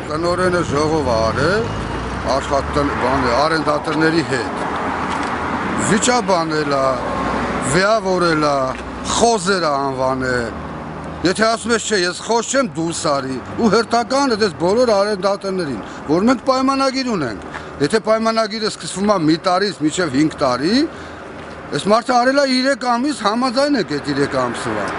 Տնօրենը ժողով արել, արենդատորների հետ, վիճաբանել է, վիավորել է, խոզեր է անվանել, եթե ասում ես չէ, ես խոզ չեմ դուրս արի, ու հերթական է դες բոլոր արենդատորներին, որ մենք պայմանագիր ունենք, եթե պայմանագիրը սկսվում է մի տարից մինչև 5 տարի, այս մարդը արել է 3 ամիս համաձայն եք այդ 3 ամսվա։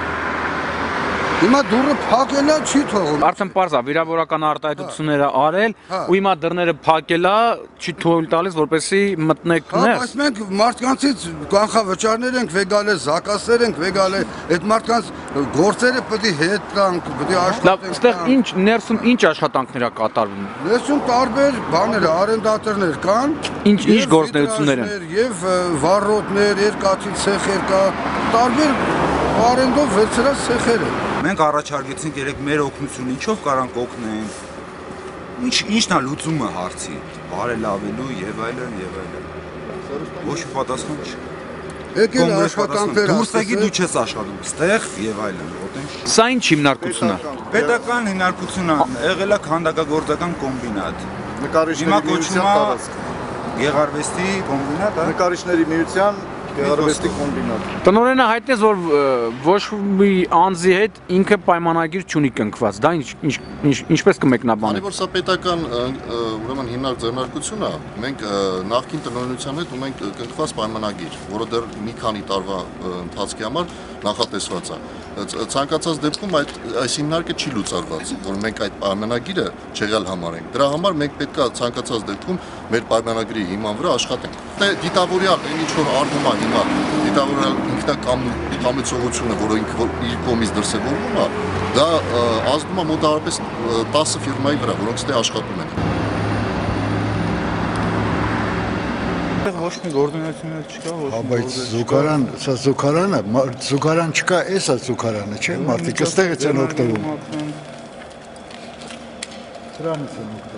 Հիմա դուրը փակել է չի թողում։ Արդեն պարզ է, վիրավորական արտահայտությունները արել, ու հիմա դռները փակել է, չի թույլ տալիս, որպեսզի մտնեք ներս։ Բայց մենք մարդկանցից կանխավճարներ ենք վեգալ, զակասեր ենք վեգալ, այդ մարդկանց գործերը պետք է հետ տանք, պետք է աշխատենք։ Լավ, այստեղ ինչ ներսում ինչ աշխատանքներ է կատարվում։ Ներսում տարբեր բաներ, արենդատորներ կան, ինչ գործունեություններ են։ Եվ վառոդներ, երկաթի ցեխեր կա, տարբեր արենդով վերցրած ցեխեր են։ Մենք առաջարկեցինք երեք մեր օգնություն, ինչով կարանք օգնենք, ինչն է լուծումը հարցի, բարելավելու եւ այլն եւ այլն։ Ոչ պատասխան չի։ Եկել աշխատանքներ դուրս եկի դու չես աշխատում, ստեղ եւ այլն, որտեղ։ Սա ինչ հիմնարկություն է։ Պետական հիմնարկություն է, եղել է քանդակագործական կոմբինատ։ Նկարիչների միության տարածք։ Գեղարվեստի կոմբինատ, նկարիչների միության գեղարվեստի կոմբինատ։ Տնօրենը հայտնեց, որ ոչ մի անձի հետ ինքը պայմանագիր չունի կնքված, դա ինչպես կմեկնաբանեք։ Քանի որ սա պետական ուրեմն հիմնարկ ձեռնարկություն է, մենք նախկին տնօրենության հետ ունենք կնքված պայմանագիր, որը դեռ մի քանի տարվա ընթացքի համար նախատեսված է։ Ցանկացած դեպքում այս հիմնարկը չի լուծարված, որ մենք այդ պայմանագիրը չեղյալ համարենք։ Դրա համար մենք պետք է ցանկացած դեպքում մեր պայմանագրի հիման վրա աշխատենք։ Դիտավորյալ այն ինչ որ արվում է հիմա, դիտավորյալ ինքնակամեցողությունը, որը ինքը իր կողմից դրսևորվում է, դա ազդում է մոտավորապես 10 ֆիրմայի վրա, որոնք ստե աշխատում են։ Ոչ մի գործունեություն չկա, ոչ մի։ Բայց զուգարան, սա զուգարանը, զուգարան չկա, էս է զուգարանը, չէ՞, մարդիկ այստեղից են օգտվում։ Դրանից են օգտվում։